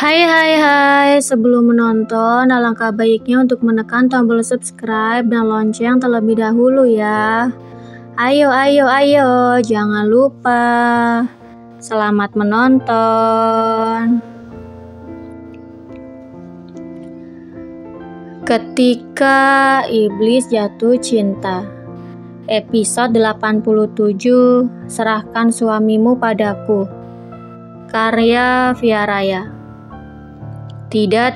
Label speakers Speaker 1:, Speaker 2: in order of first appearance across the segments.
Speaker 1: Hai hai hai, sebelum menonton alangkah baiknya untuk menekan tombol subscribe dan lonceng terlebih dahulu ya. Ayo, jangan lupa. Selamat menonton. Ketika Iblis Jatuh Cinta, episode 87, Serahkan Suamimu Padaku, karya Via Raya. Tidak,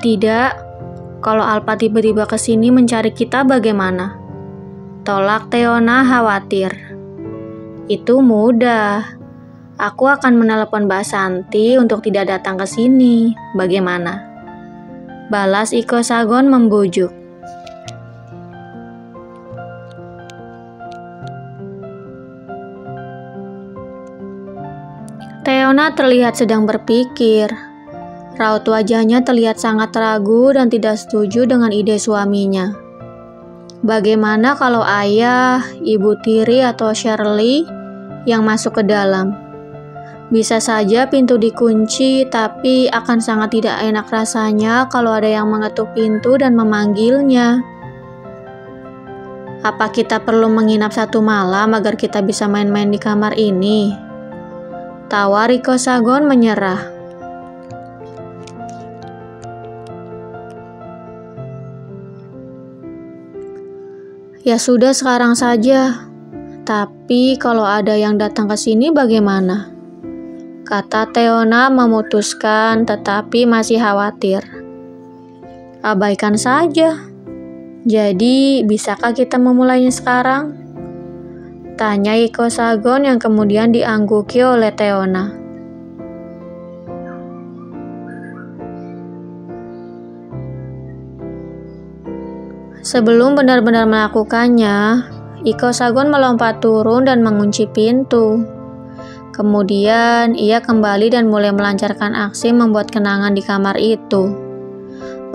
Speaker 1: kalau Alpa tiba-tiba kesini mencari kita bagaimana? Tolak Teona khawatir. Itu mudah. Aku akan menelepon Mbak Santi untuk tidak datang ke sini. Bagaimana? Balas Iko Sagon membujuk. Teona terlihat sedang berpikir. Raut wajahnya terlihat sangat ragu dan tidak setuju dengan ide suaminya. Bagaimana kalau ayah, ibu tiri atau Shirley yang masuk ke dalam? Bisa saja pintu dikunci, tapi akan sangat tidak enak rasanya kalau ada yang mengetuk pintu dan memanggilnya. Apa kita perlu menginap satu malam agar kita bisa main-main di kamar ini? Tawar Iko Sagon menyerah. Ya sudah, sekarang saja. Tapi kalau ada yang datang ke sini bagaimana? Kata Teona memutuskan tetapi masih khawatir. Abaikan saja. Jadi, bisakah kita memulainya sekarang? Tanya Iko Sagon yang kemudian diangguki oleh Teona. Sebelum benar-benar melakukannya, Iko Sagon melompat turun dan mengunci pintu. Kemudian, ia kembali dan mulai melancarkan aksi membuat kenangan di kamar itu.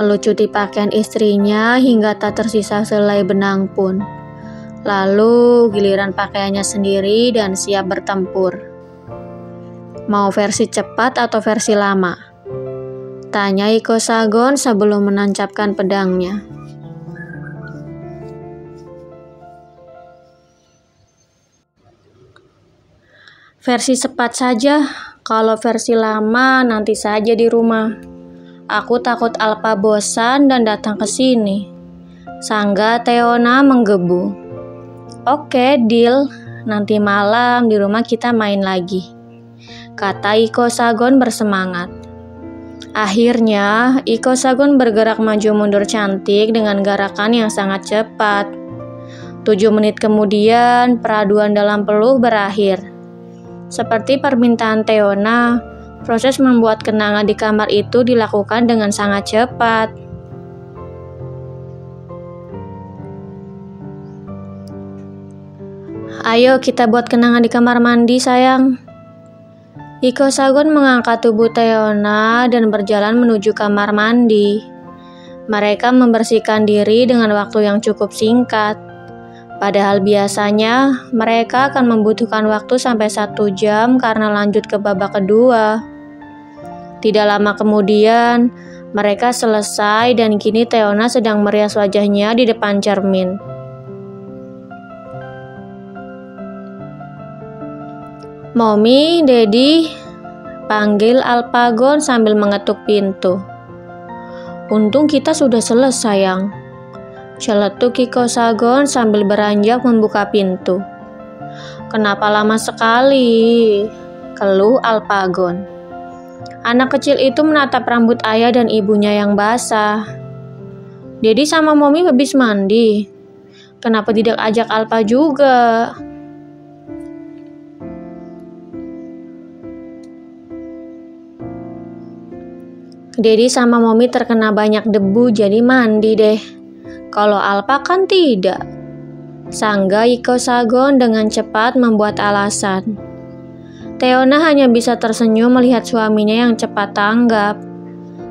Speaker 1: Melucuti pakaian istrinya hingga tak tersisa selai benang pun. Lalu, giliran pakaiannya sendiri dan siap bertempur. Mau versi cepat atau versi lama? Tanya Iko Sagon sebelum menancapkan pedangnya. Versi cepat saja, kalau versi lama nanti saja di rumah. Aku takut Alpa bosan dan datang ke sini. Sangga Teona menggebu. Oke, deal. Nanti malam di rumah kita main lagi. Kata Iko Sagon bersemangat. Akhirnya, Iko Sagon bergerak maju mundur cantik dengan gerakan yang sangat cepat. 7 menit kemudian, peraduan dalam peluh berakhir. Seperti permintaan Teona, proses membuat kenangan di kamar itu dilakukan dengan sangat cepat. Ayo kita buat kenangan di kamar mandi, sayang. Iko Sagon mengangkat tubuh Teona dan berjalan menuju kamar mandi. Mereka membersihkan diri dengan waktu yang cukup singkat. Padahal biasanya mereka akan membutuhkan waktu sampai 1 jam karena lanjut ke babak kedua. Tidak lama kemudian, mereka selesai dan kini Teona sedang merias wajahnya di depan cermin. Mommy, Daddy, panggil Alpagon sambil mengetuk pintu. Untung kita sudah selesai, sayang. Celetuk Iko Sagon sambil beranjak membuka pintu. Kenapa lama sekali? Keluh Alpagon. Anak kecil itu menatap rambut ayah dan ibunya yang basah. Dedi sama Mommy habis mandi. Kenapa tidak ajak Alpa juga? Dedi sama Mommy terkena banyak debu jadi mandi deh. Kalau Alpa kan tidak. Sangga Iko Sagon dengan cepat membuat alasan. Teona hanya bisa tersenyum melihat suaminya yang cepat tanggap.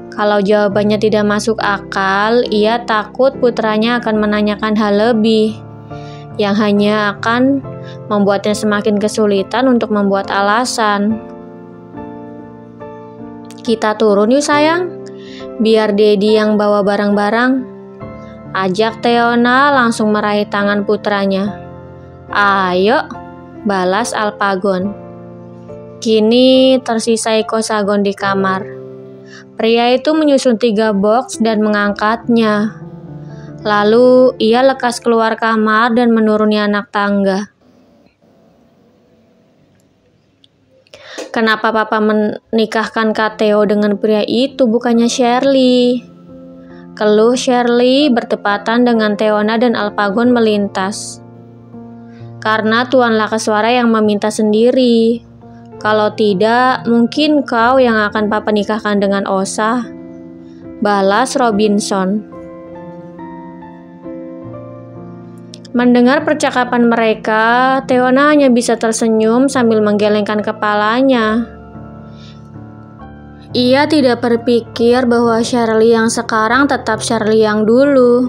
Speaker 1: Kalau jawabannya tidak masuk akal, ia takut putranya akan menanyakan hal lebih, yang hanya akan membuatnya semakin kesulitan untuk membuat alasan. Kita turun yuk sayang, biar Dedi yang bawa barang-barang. Ajak Teona langsung meraih tangan putranya. Ayo, balas Alpagon. Kini tersisa Iko Sagon di kamar. Pria itu menyusun 3 box dan mengangkatnya. Lalu ia lekas keluar kamar dan menuruni anak tangga. Kenapa papa menikahkan Kak Theo dengan pria itu bukannya Shirley? Keluh Shirley bertepatan dengan Teona dan Alpagon melintas. Karena Tuan Lakaswara yang meminta sendiri. Kalau tidak, mungkin kau yang akan papa nikahkan dengan Osa. Balas Robinson. Mendengar percakapan mereka, Teona hanya bisa tersenyum sambil menggelengkan kepalanya. Ia tidak berpikir bahwa Shirley yang sekarang tetap Shirley yang dulu.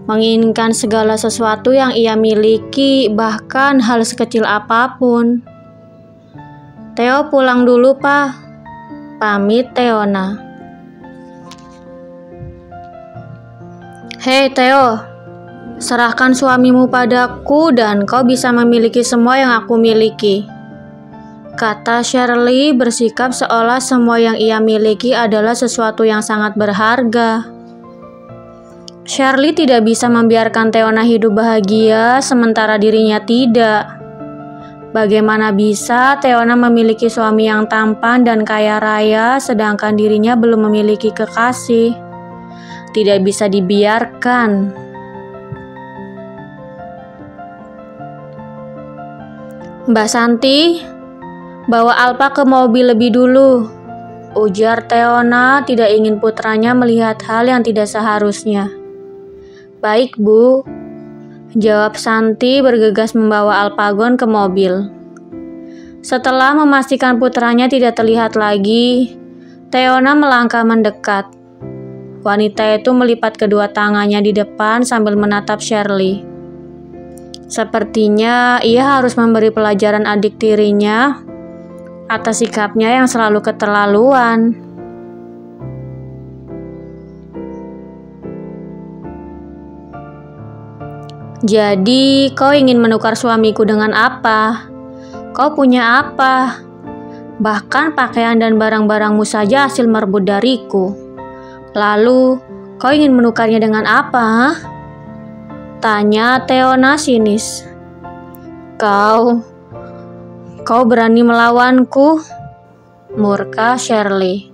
Speaker 1: Menginginkan segala sesuatu yang ia miliki, bahkan hal sekecil apapun. Theo pulang dulu, Pak. Pamit Teona. Hei Theo, serahkan suamimu padaku dan kau bisa memiliki semua yang aku miliki. Kata Shirley bersikap seolah semua yang ia miliki adalah sesuatu yang sangat berharga. Shirley tidak bisa membiarkan Teona hidup bahagia sementara dirinya tidak. Bagaimana bisa Teona memiliki suami yang tampan dan kaya raya sedangkan dirinya belum memiliki kekasih? Tidak bisa dibiarkan. Mbak Santi, bawa Alpa ke mobil lebih dulu. Ujar Teona tidak ingin putranya melihat hal yang tidak seharusnya. Baik, Bu. Jawab Santi bergegas membawa Alpagon ke mobil. Setelah memastikan putranya tidak terlihat lagi, Teona melangkah mendekat. Wanita itu melipat kedua tangannya di depan sambil menatap Shirley. Sepertinya ia harus memberi pelajaran adik tirinya atas sikapnya yang selalu keterlaluan. Jadi, kau ingin menukar suamiku dengan apa? Kau punya apa? Bahkan pakaian dan barang-barangmu saja hasil merebut dariku. Lalu, kau ingin menukarnya dengan apa? Tanya Teona sinis. Kau berani melawanku? Murka Shirley.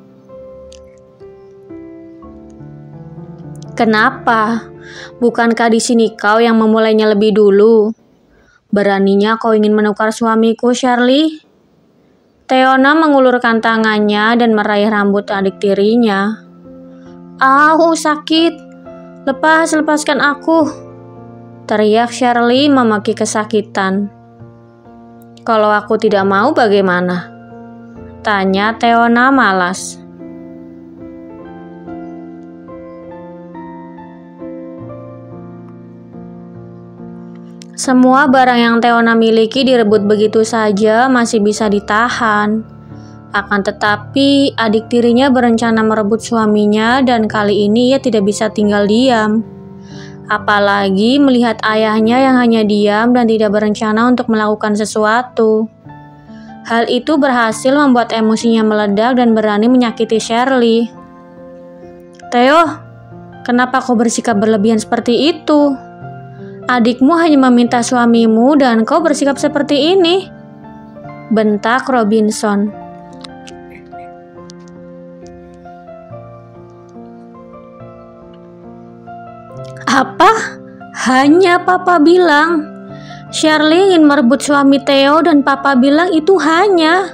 Speaker 1: Kenapa? Bukankah di sini kau yang memulainya lebih dulu? Beraninya kau ingin menukar suamiku, Shirley? Teona mengulurkan tangannya dan meraih rambut adik tirinya. Au, sakit. Lepaskan aku. Teriak Shirley memaki kesakitan. Kalau aku tidak mau bagaimana? Tanya Teona malas. Semua barang yang Teona miliki direbut begitu saja masih bisa ditahan. Akan tetapi adik tirinya berencana merebut suaminya dan kali ini ia tidak bisa tinggal diam. Apalagi melihat ayahnya yang hanya diam dan tidak berencana untuk melakukan sesuatu. Hal itu berhasil membuat emosinya meledak dan berani menyakiti Shirley. Theo, kenapa kau bersikap berlebihan seperti itu? Adikmu hanya meminta suamimu dan kau bersikap seperti ini. Bentak Robinson. Apa? Hanya papa bilang. Shirley ingin merebut suami Theo dan papa bilang itu hanya.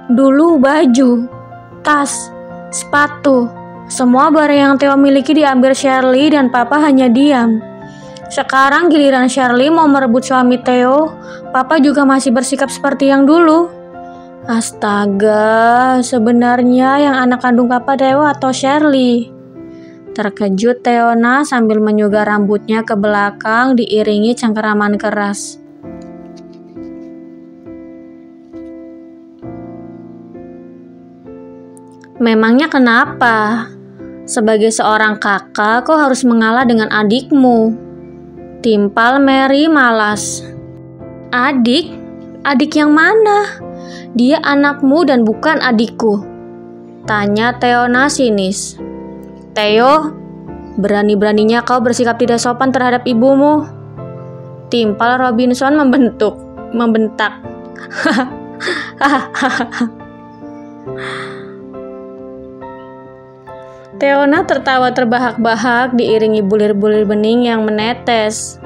Speaker 1: Dulu baju, tas, sepatu, semua barang yang Theo miliki diambil Shirley dan papa hanya diam. Sekarang giliran Shirley mau merebut suami Theo, papa juga masih bersikap seperti yang dulu. Astaga, sebenarnya yang anak kandung papa Theo atau Shirley? Terkejut Teona sambil menyugar rambutnya ke belakang diiringi cengkeraman keras. Memangnya kenapa? Sebagai seorang kakak, kau harus mengalah dengan adikmu. Timpal Mary malas. Adik? Adik yang mana? Dia anakmu dan bukan adikku. Tanya Theona sinis. Theo, berani-beraninya kau bersikap tidak sopan terhadap ibumu. Timpal Robinson membentak. Theona tertawa terbahak-bahak diiringi bulir-bulir bening yang menetes.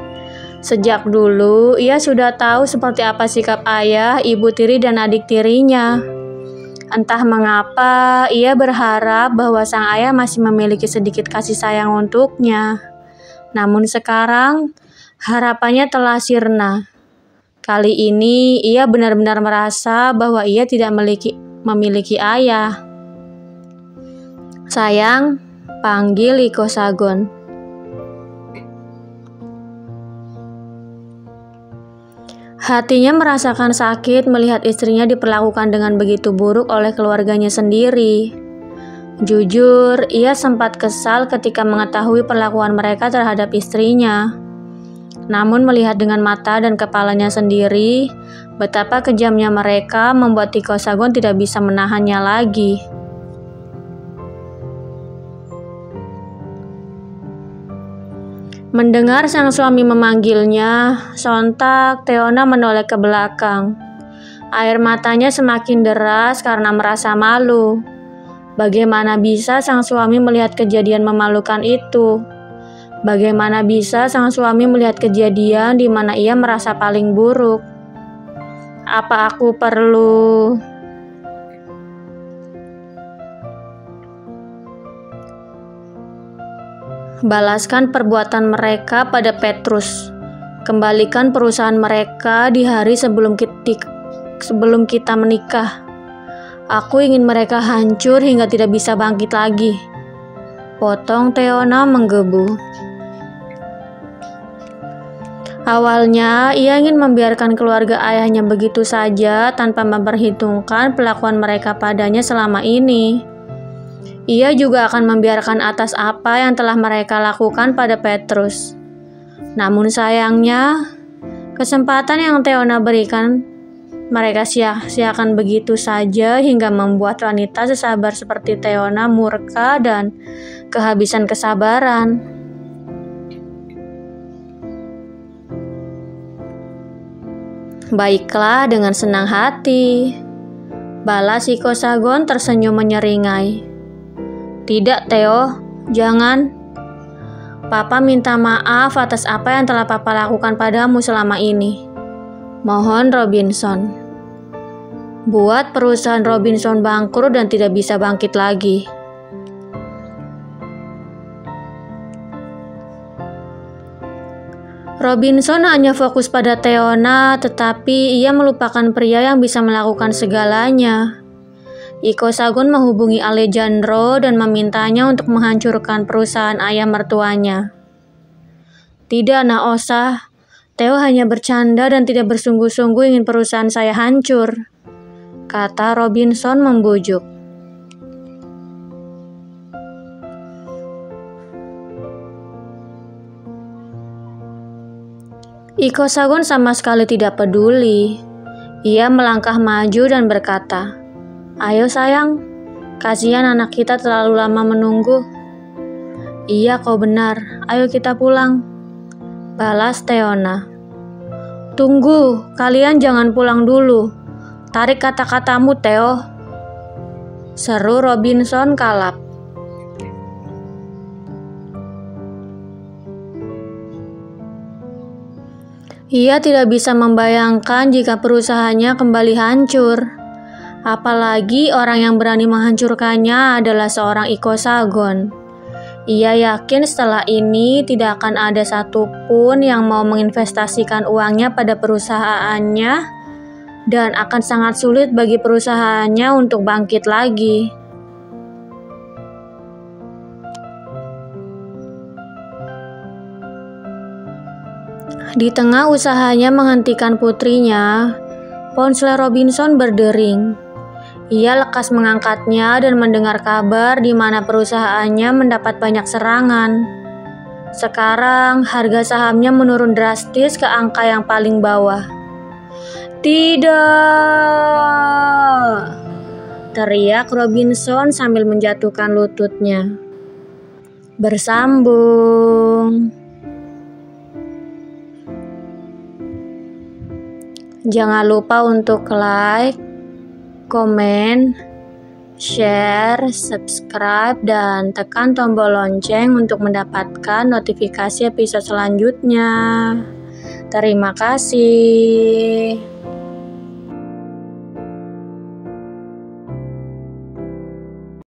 Speaker 1: Sejak dulu, ia sudah tahu seperti apa sikap ayah, ibu tiri, dan adik tirinya. Entah mengapa, ia berharap bahwa sang ayah masih memiliki sedikit kasih sayang untuknya. Namun sekarang, harapannya telah sirna. Kali ini, ia benar-benar merasa bahwa ia tidak memiliki ayah. Sayang, panggil Iko Sagon. Hatinya merasakan sakit melihat istrinya diperlakukan dengan begitu buruk oleh keluarganya sendiri. Jujur, ia sempat kesal ketika mengetahui perlakuan mereka terhadap istrinya. Namun melihat dengan mata dan kepalanya sendiri, betapa kejamnya mereka membuat Iko Sagon tidak bisa menahannya lagi. Mendengar sang suami memanggilnya, sontak Theona menoleh ke belakang. Air matanya semakin deras karena merasa malu. Bagaimana bisa sang suami melihat kejadian memalukan itu? Bagaimana bisa sang suami melihat kejadian di mana ia merasa paling buruk? Apa aku perlu... Balaskan perbuatan mereka pada Petrus. Kembalikan perusahaan mereka di hari sebelum kita menikah. Aku ingin mereka hancur hingga tidak bisa bangkit lagi. Potong Theona menggebu. Awalnya, ia ingin membiarkan keluarga ayahnya begitu saja tanpa memperhitungkan perlakuan mereka padanya selama ini. Ia juga akan membiarkan atas apa yang telah mereka lakukan pada Petrus. Namun sayangnya, kesempatan yang Theona berikan mereka sia-siakan begitu saja hingga membuat wanita sesabar seperti Theona murka dan kehabisan kesabaran. Baiklah, dengan senang hati. Balas Iko Sagon tersenyum menyeringai. Tidak, Theo, jangan. Papa minta maaf atas apa yang telah Papa lakukan padamu selama ini. Mohon Robinson. Buat perusahaan Robinson bangkrut dan tidak bisa bangkit lagi. Robinson hanya fokus pada Theona, tetapi ia melupakan pria yang bisa melakukan segalanya. Iko Sagon menghubungi Alejandro dan memintanya untuk menghancurkan perusahaan ayah mertuanya. Tidak, Naosa. Theo hanya bercanda dan tidak bersungguh-sungguh ingin perusahaan saya hancur, kata Robinson membujuk. Iko Sagon sama sekali tidak peduli. Ia melangkah maju dan berkata, "Ayo sayang, kasihan anak kita terlalu lama menunggu." "Iya, kau benar. Ayo kita pulang," balas Theona. "Tunggu, kalian jangan pulang dulu. Tarik kata-katamu, Theo," seru Robinson kalap. Ia tidak bisa membayangkan jika perusahaannya kembali hancur. Apalagi orang yang berani menghancurkannya adalah seorang Iko Sagon. Ia yakin setelah ini tidak akan ada satupun yang mau menginvestasikan uangnya pada perusahaannya dan akan sangat sulit bagi perusahaannya untuk bangkit lagi. Di tengah usahanya menghentikan putrinya, ponsel Robinson berdering. Ia lekas mengangkatnya dan mendengar kabar di mana perusahaannya mendapat banyak serangan. Sekarang harga sahamnya menurun drastis ke angka yang paling bawah. Tidak! Teriak Robinson sambil menjatuhkan lututnya. Bersambung. Jangan lupa untuk like, komen, share, subscribe, dan tekan tombol lonceng untuk mendapatkan notifikasi episode selanjutnya. Terima kasih.